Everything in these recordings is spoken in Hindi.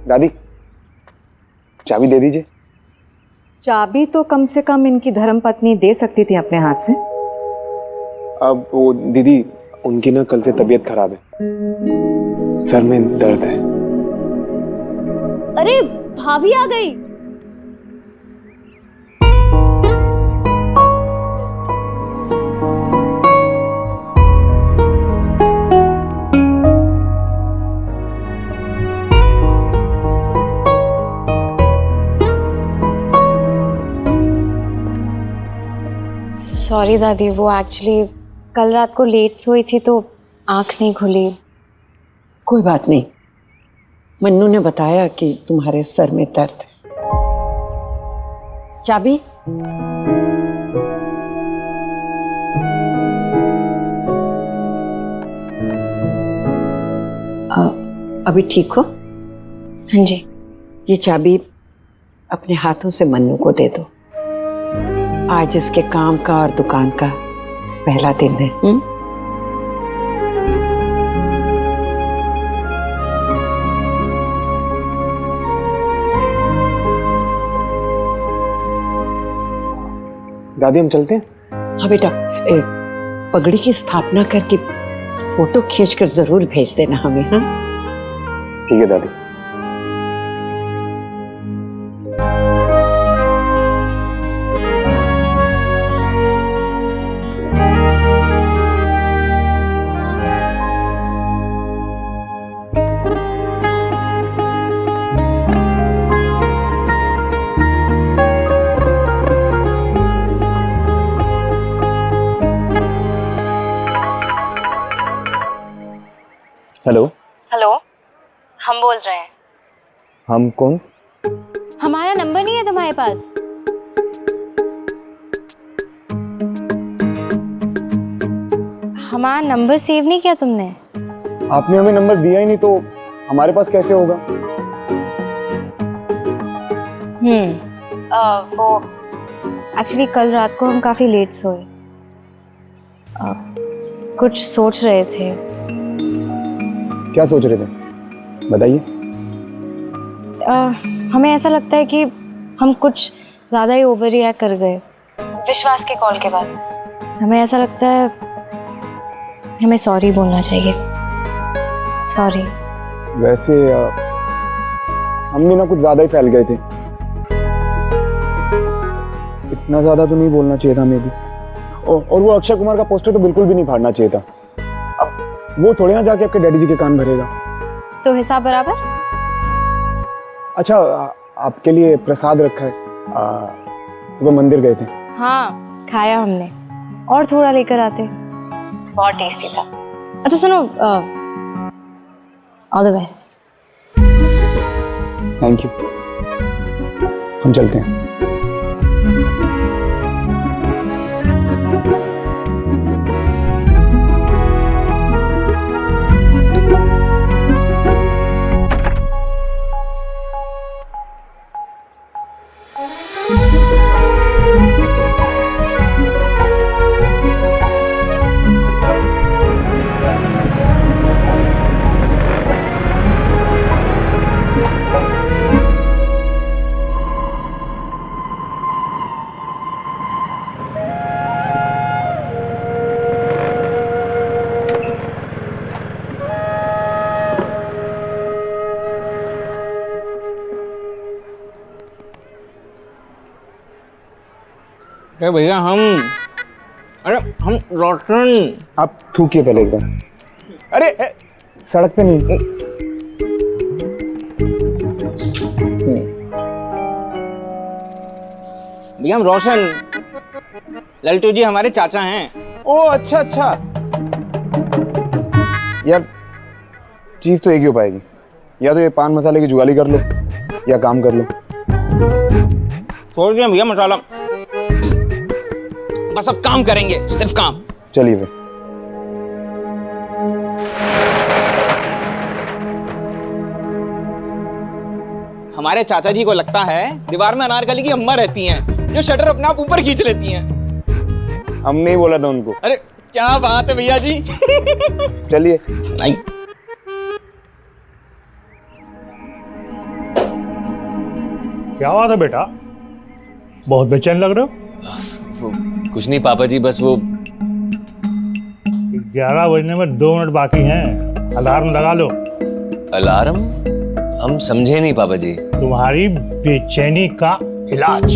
दादी चाबी दे दीजिए। चाबी तो कम से कम इनकी धर्मपत्नी दे सकती थी अपने हाथ से। अब वो दीदी उनकी ना कल से तबीयत खराब है, सर में दर्द है। अरे भाभी आ गई। सॉरी दादी, वो एक्चुअली कल रात को लेट सोई थी तो आंख नहीं खुली। कोई बात नहीं, मन्नू ने बताया कि तुम्हारे सर में दर्द है। चाबी? अभी ठीक हो? हाँ जी। ये चाबी अपने हाथों से मन्नू को दे दो। आज इसके काम का और दुकान का पहला दिन है। दादी हम चलते हैं? हाँ बेटा, पगड़ी की स्थापना करके फोटो खींचकर जरूर भेज देना हमें। हाँ ठीक है दादी। हेलो। हेलो, हम बोल रहे हैं। हम कौन? हमारा नंबर नहीं है तुम्हारे पास? हमारा नंबर सेव नहीं किया तुमने? आपने हमें नंबर दिया ही नहीं तो हमारे पास कैसे होगा? वो एक्चुअली कल रात को हम काफी लेट सोए, कुछ सोच रहे थे। क्या सोच रहे थे बताइए। हमें ऐसा लगता है कि हम कुछ ज़्यादा ही ओवर रिएक्ट कर गए विश्वास के कॉल के बाद। हमें ऐसा लगता है हमें सॉरी बोलना चाहिए। सॉरी। वैसे हम भी ना कुछ ज़्यादा ही फैल गए थे, इतना ज़्यादा तो नहीं बोलना चाहिए था हमें भी। और वो अक्षय कुमार का पोस्टर तो बिल्कुल भी नहीं फाड़ना चाहिए था। अब वो थोड़ी ना जाके आपके डैडी जी के कान भरेगा। तो हिसाब बराबर। अच्छा आपके लिए प्रसाद रखा है, वो मंदिर गए थे। हाँ खाया हमने, और थोड़ा लेकर आते, बहुत टेस्टी था। अच्छा सुनो, all the best. Thank you. हम चलते हैं। अरे भैया हम रोशन। आप थूकिए पहले एकदम। अरे सड़क पे नहीं। भैया हम रोशन, लल्टू जी हमारे चाचा हैं। ओ अच्छा अच्छा। यार चीज तो एक ही हो पाएगी, या तो ये पान मसाले की जुगाली कर लो या काम कर लो। छोड़ दिया भैया मसाला, बस अब काम करेंगे, सिर्फ काम। चलिए फिर। हमारे चाचा जी को लगता है दीवार में अनारकली की अम्मा रहती हैं, जो शटर अपने आप ऊपर खींच लेती हैं। हमने ही बोला था उनको। अरे क्या बात है भैया जी। चलिए। नहीं क्या बात है बेटा, बहुत बेचैन लग रहे हो। वो कुछ नहीं पापा जी, बस वो 11 बजने में 2 मिनट बाकी हैं, अलार्म लगा लो। अलार्म? हम समझे नहीं पापा जी। तुम्हारी बेचैनी का इलाज।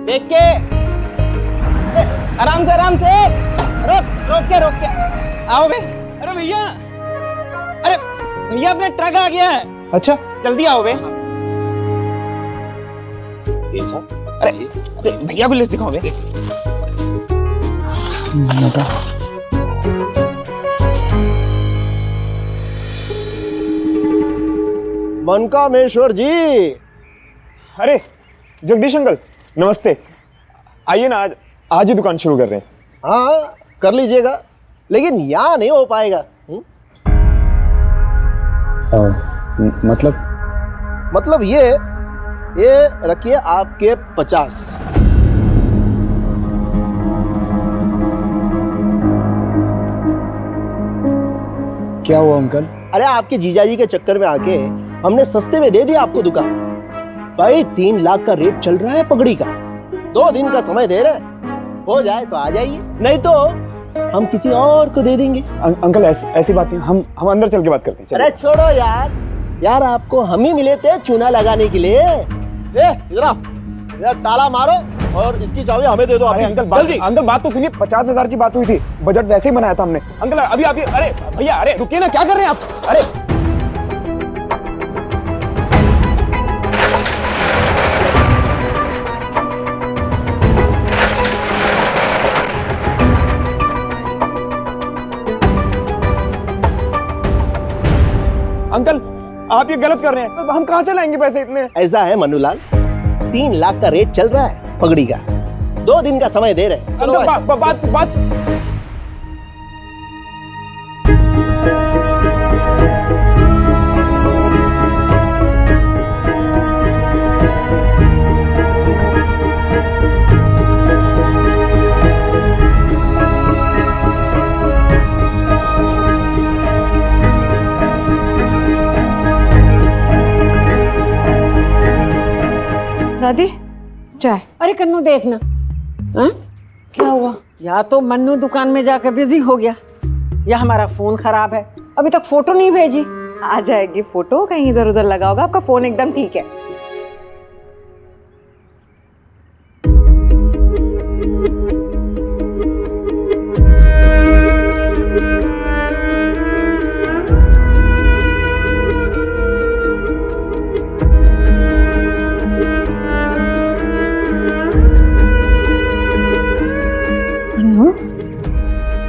देख के आराम से रोक के आओ बे। अरे भैया, अरे भैया अपने ट्रक आ गया है। अच्छा, जल्दी आओ बे। ये सब अरे भैया को लिस्ट दिखाओ बे। मनकामेश्वर जी। अरे जगदीश अंकल, नमस्ते। आइए ना, आज ही दुकान शुरू कर रहे हैं। हाँ कर लीजिएगा, लेकिन यहाँ नहीं हो पाएगा। मतलब ये रखिए आपके 50। क्या हुआ अंकल? अरे आपके जीजाजी के चक्कर में आके हमने सस्ते में दे दिया आपको दुकान। भाई 3 लाख का रेट चल रहा है पगड़ी का। 2 दिन का समय दे रहे हैं, हो जाए तो आ जाइए, नहीं तो हम किसी और को दे देंगे। अंकल ऐसी बात नहीं, हम अंदर चल के बात करते हैं। अरे छोड़ो यार आपको हम ही मिले थे चूना लगाने के लिए। इधर आओ, ताला मारो और इसकी चाबी हमें दे दो। अरे अंकल बात तो सुनिए। 50,000 की बात हुई थी, बजट वैसे ही बनाया था हमने। अंकल अभी अरे भैया, अरे रुकिए ना, क्या कर रहे हैं आप? अरे अंकल आप ये गलत कर रहे हैं, तो हम कहाँ से लाएंगे पैसे इतने? ऐसा है मनुलाल, 3 लाख का रेट चल रहा है पगड़ी का। 2 दिन का समय दे रहे हैं। चलो बात दादी चाय। अरे कन्नू देखना। हाँ? क्या हुआ? या तो मन्नू दुकान में जाकर बिजी हो गया, या हमारा फोन खराब है, अभी तक फोटो नहीं भेजी। आ जाएगी फोटो, कहीं इधर उधर लगा होगा। आपका फोन एकदम ठीक है।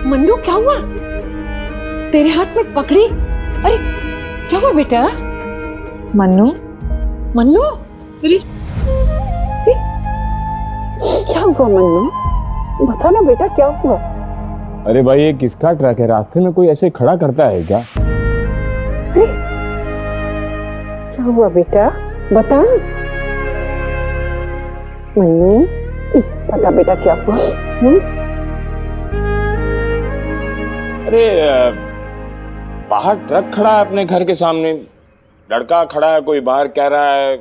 मन्नू क्या हुआ? तेरे हाथ में पकड़ी? अरे क्या हुआ बेटा? मन्नू अरे क्या हुआ मन्नू? बता ना बेटा, क्या हुआ? अरे भाई, ये किसका ट्रक है? रास्ते में कोई ऐसे खड़ा करता है क्या? क्या हुआ बेटा, बता। मन्नू बता बेटा, क्या हुआ? अरे बाहर ट्रक खड़ा है अपने घर के सामने, लड़का खड़ा है, कोई बाहर कह रहा है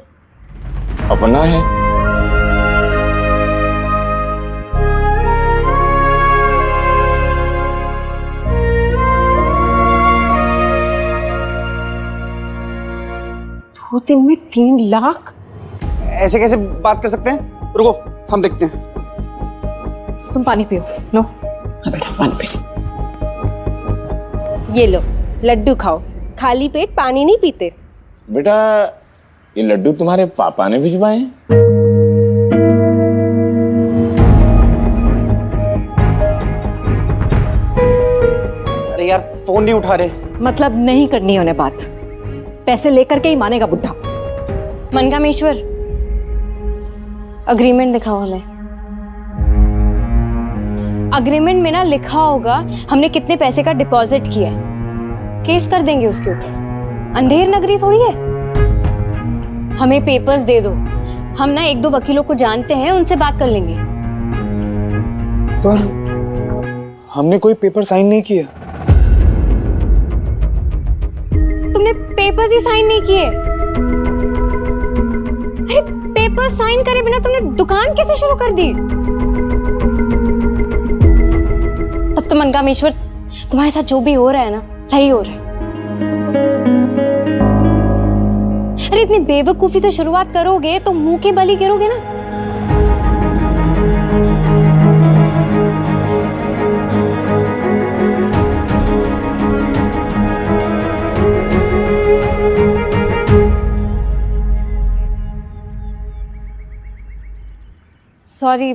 अपना है। दो दिन में 3 लाख? ऐसे कैसे बात कर सकते हैं? रुको हम देखते हैं। तुम पानी पियो। लो बेटा पानी पी। ये लो लड्डू खाओ, खाली पेट पानी नहीं पीते। बेटा ये लड्डू तुम्हारे पापा ने भिजवाए हैं? अरे यार फोन नहीं उठा रहे। मतलब नहीं करनी उन्हें बात, पैसे लेकर के ही मानेगा बुढ़ा। मनकामेश्वर, अग्रीमेंट दिखाओ हमें। अग्रीमेंट में ना लिखा होगा हमने कितने पैसे का डिपॉजिट किया है। केस कर देंगे उसके ऊपर। अंधेर नगरी थोड़ी है। हमें पेपर्स दे दो, हम ना 1-2 वकीलों को जानते हैं, उनसे बात कर लेंगे। पर हमने कोई पेपर साइन नहीं किया। तुमने पेपर्स ही साइन नहीं किए? अरे पेपर साइन करे बिना तुमने दुकान कैसे शुरू कर दी? तब तो मनकामेश्वर, तुम्हारे साथ जो भी हो रहा है ना, सही हो रहा है। अरे इतनी बेवकूफी से शुरुआत करोगे तो मुंह के बल ही गिरोगे ना। सॉरी,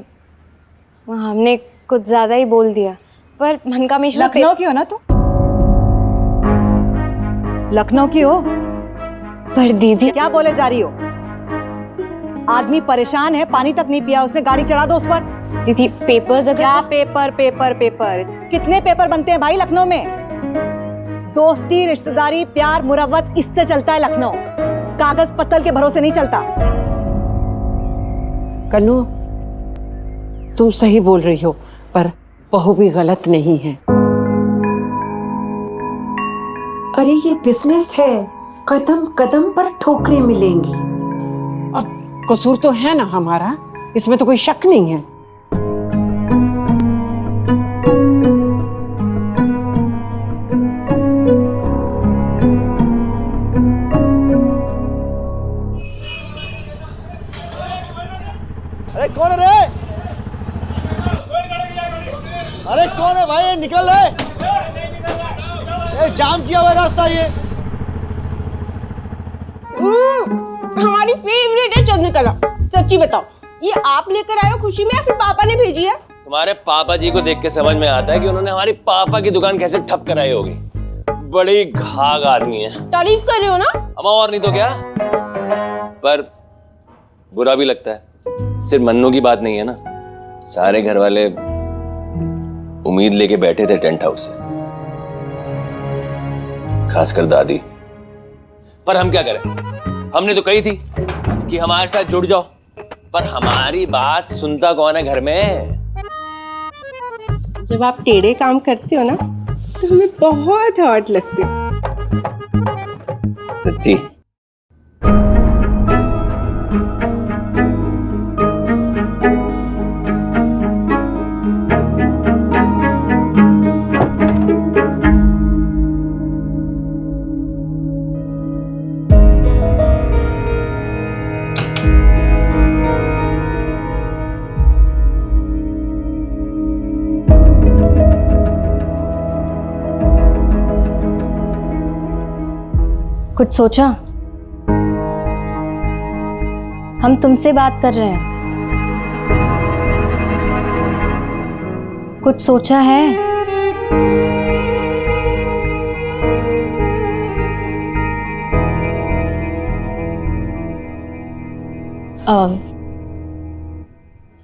हमने कुछ ज्यादा ही बोल दिया, पर मनकामेश्वर लखनऊ की हो ना तू? लखनऊ की हो? पर दीदी क्या बोले जा रही हो? आदमी परेशान है, पानी तक नहीं पिया उसने, गाड़ी चढ़ा दो उस पर। दीदी पेपर्स अगर क्या पेपर पेपर पेपर? कितने पेपर बनते हैं भाई लखनऊ में? दोस्ती, रिश्तेदारी, प्यार, मुरव्वत, इससे चलता है लखनऊ। कागज पत्तल के भरोसे नहीं चलता। कन्नू, तुम सही बोल रही हो, पर बहू भी गलत नहीं है। अरे ये बिजनेस है, कदम कदम पर ठोकरें मिलेंगी। और कसूर तो है ना हमारा, इसमें तो कोई शक नहीं है। अरे कौन है रे? अरे कौन है भाई? निकल रहे, जाम किया हुआ रास्ता ये। हमारी फेवरेट है चंद्रकला। सच्ची बताओ, ये आप लेकर आए हो खुशी में या फिर पापा ने भेजी है? तुम्हारे पापा जी को देख के समझ में आता है कि उन्होंने हमारी पापा की दुकान कैसे ठप कराई होगी। बड़ी घाघ आदमी है। तारीफ कर रहे हो ना? अब और नहीं तो क्या, पर बुरा भी लगता है। सिर्फ मन्नू की बात नहीं है ना, सारे घर वाले उम्मीद लेके बैठे थे टेंट हाउस से, खासकर दादी। पर हम क्या करें, हमने तो कही थी कि हमारे साथ जुड़ जाओ, पर हमारी बात सुनता कौन है घर में? जब आप टेढ़े काम करते हो ना तो हमें बहुत हर्ट लगते हो। सच्ची। कुछ सोचा? हम तुमसे बात कर रहे हैं। कुछ सोचा है?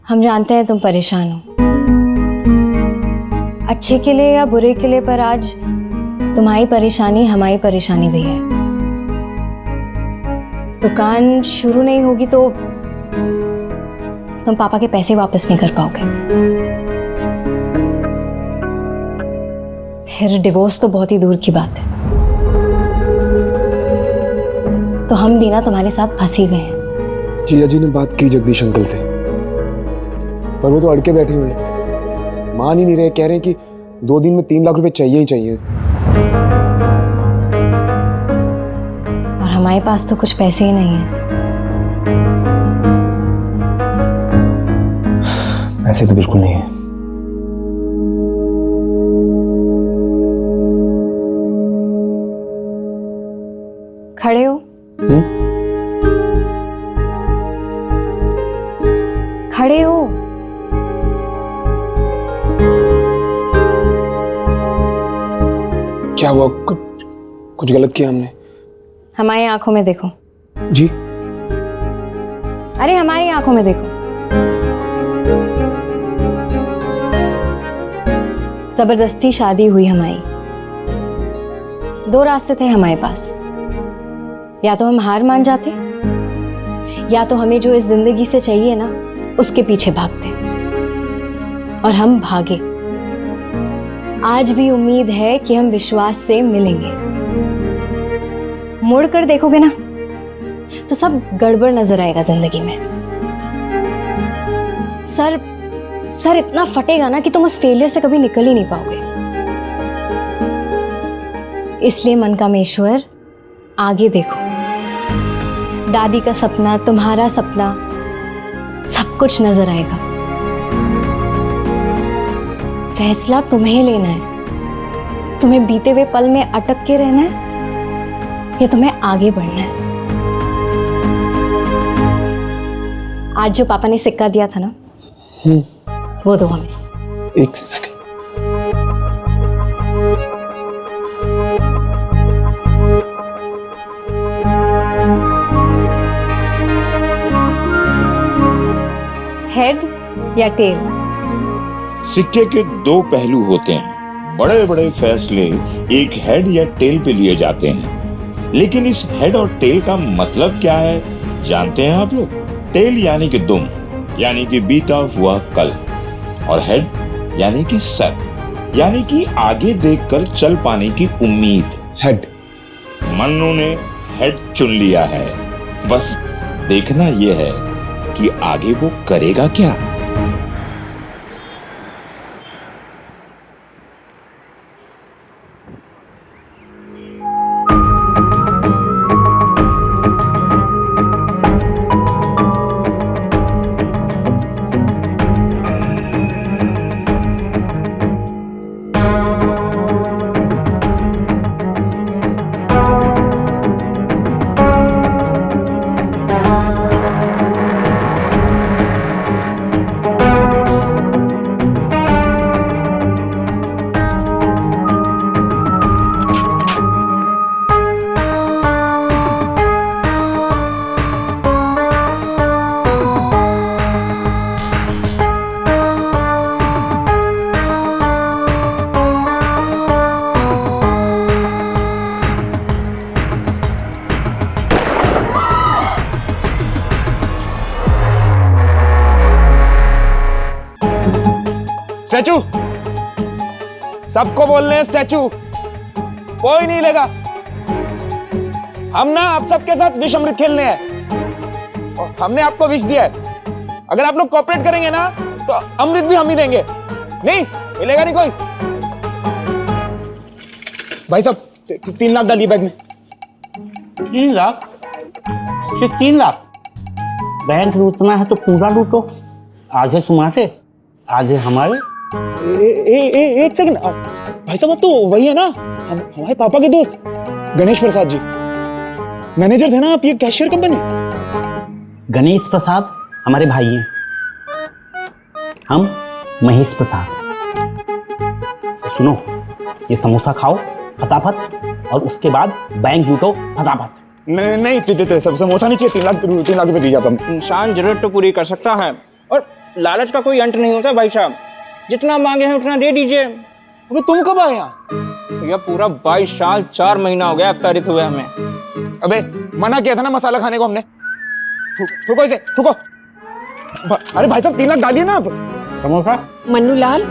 हम जानते हैं तुम परेशान हो, अच्छे के लिए या बुरे के लिए, पर आज तुम्हारी परेशानी हमारी परेशानी भी है। दुकान शुरू नहीं होगी तो तुम पापा के पैसे वापस नहीं कर पाओगे, फिर डिवोर्स तो बहुत ही दूर की बात है। तो हम भी ना तुम्हारे साथ फंस ही गए हैं। जिया जी ने बात की जगदीश अंकल से, पर वो तो अड़के बैठे हुए, मान ही नहीं रहे। कह रहे हैं कि 2 दिन में 3 लाख रुपए चाहिए ही चाहिए। और हमारे पास तो कुछ पैसे ही नहीं है। पैसे तो बिल्कुल नहीं है। खड़े हो? खड़े हो? क्या हुआ? कुछ गलत किया हमने? हमारी आंखों में देखो। जी? अरे हमारी आंखों में देखो। जबरदस्ती शादी हुई हमारी। 2 रास्ते थे हमारे पास, या तो हम हार मान जाते, या तो हमें जो इस जिंदगी से चाहिए ना उसके पीछे भागते। और हम भागे। आज भी उम्मीद है कि हम विश्वास से मिलेंगे। मुड़ कर देखोगे ना तो सब गड़बड़ नजर आएगा जिंदगी में। सर इतना फटेगा ना कि तुम उस फेलियर से कभी निकल ही नहीं पाओगे। इसलिए मनकामेश्वर, आगे देखो। दादी का सपना, तुम्हारा सपना, सब कुछ नजर आएगा। फैसला तुम्हें लेना है। तुम्हें बीते हुए पल में अटक के रहना है या तुम्हें आगे बढ़ना है। आज जो पापा ने सिक्का दिया था ना, वो दो हमें। एक सेकंड। हेड या टेल? सिक्के के दो पहलू होते हैं। बड़े बड़े फैसले एक हेड या टेल पे लिए जाते हैं, लेकिन इस हेड और टेल का मतलब क्या है जानते हैं आप लोग? टेल यानी कि दुम, यानी कि बीता हुआ कल, और हेड यानी कि सर, यानी कि आगे देखकर चल पाने की उम्मीद। हेड। मन्नू ने हेड चुन लिया है। बस देखना यह है कि आगे वो करेगा क्या। स्टैचू, सबको बोलने हैं स्टैचू, कोई नहीं लेगा। हम ना आप सबके साथ विष अमृत खेलने हैं और हमने आपको विष दिया है। अगर आप लोग कोऑपरेट करेंगे ना तो अमृत भी हम ही देंगे। नहीं मिलेगा नहीं कोई। भाई साहब 3 लाख डालिए बैग में। 3 लाख? सिर्फ 3 लाख? बैंक लूटना है तो पूरा लूटो। आधे तुम्हारे, आधे हमारे। एक सेकंड भाई साहब, आप तो वही है ना हमारे पापा के दोस्त गणेश प्रसाद जी, मैनेजर थे ना आप। ये कैशियर कब बने? गणेश प्रसाद हमारे भाई हैं, हम महेश प्रसाद। सुनो, ये समोसा खाओ फटाफट और उसके बाद बैंक लूटो फटाफट। नहीं सब समोसा नहीं चाहिए। 3 लाख रुपए दीजिए आप। इंसान जरूरत तो पूरी कर सकता है और लालच का कोई अंत नहीं होता भाई साहब। जितना मांगे हैं उतना दे दीजिए। अबे तुम कब आए यहाँ? भैया पूरा 22 साल 4 महीना हो गया अफ्तारित हुए हमें। अबे मना किया था ना मसाला खाने को हमने। थूको इसे, थूको। अरे भाई साहब 3 लाख डालिए ना आप। समोसा? मन्नू लाल,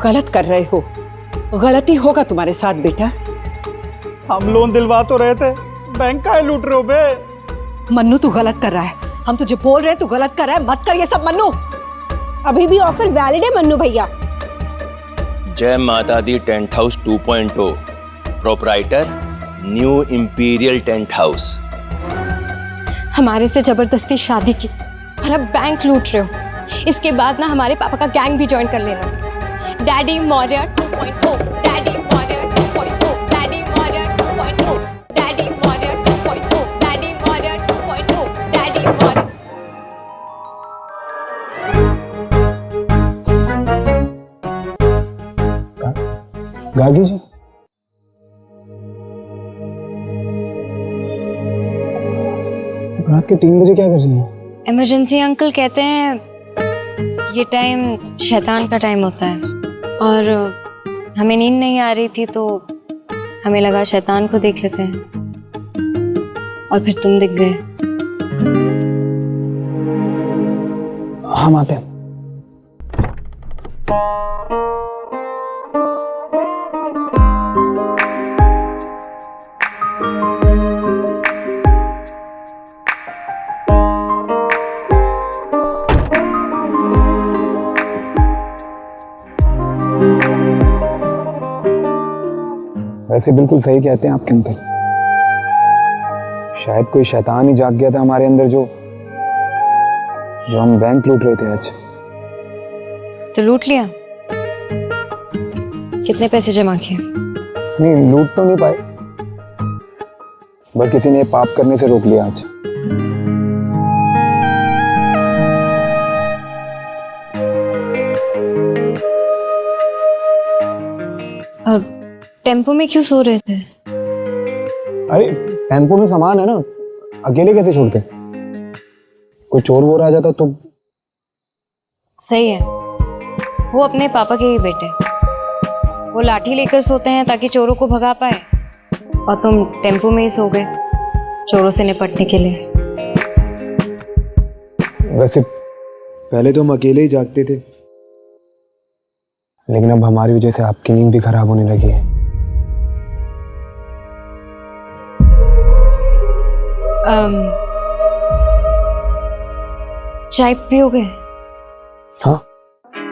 गलत कर रहे हो। गलती होगा तुम्हारे साथ बेटा। हम लोन दिलवा तो रहे थे, बैंक का लूट रहे हो बे। मन्नू तू गलत कर रहा है। हम तुझे बोल रहे हैं तू गलत कर रहा है। मत कर ये सब मन्नू। अभी भी ऑफर वैलिड है मन्नू भैया। Jai Mata Di tent house 2.0, proprietor new imperial tent house. हमारे से जबरदस्ती शादी की और अब बैंक लूट रहे हो। इसके बाद ना हमारे पापा का गैंग भी ज्वाइन कर लेना। Daddy Maurya 2.0, daddy Maurya 2.0, daddy Maurya 2.0, daddy Maurya 2.0, daddy Maurya 2.0, daddy Maurya. Gagi ji, रात के 3 बजे क्या कर रही हैं? इमरजेंसी अंकल कहते हैं ये टाइम शैतान का टाइम होता है और हमें नींद नहीं आ रही थी तो हमें लगा शैतान को देख लेते हैं। और फिर तुम दिख गए। हम आते हैं। वैसे बिल्कुल सही कहते हैं आपके अंकल। शायद कोई शैतान ही जाग गया था हमारे अंदर जो हम बैंक लूट रहे थे आज। तो लूट लिया? कितने पैसे जमा किए? नहीं, लूट तो नहीं पाए, बस किसी ने पाप करने से रोक लिया आज। अब टेम्पो में क्यों सो रहे थे? अरे टेम्पो में सामान है ना, अकेले कैसे छोड़ते? कोई चोर वोर आ जाता तो। सही है, वो अपने पापा के ही बेटे, वो लाठी लेकर सोते हैं ताकि चोरों को भगा पाए, और तुम टेम्पो में ही सो गए चोरों से निपटने के लिए। वैसे पहले तो हम अकेले ही जागते थे, लेकिन अब हमारी वजह से आपकी नींद भी खराब होने लगी है। चाय पियोगे? हाँ।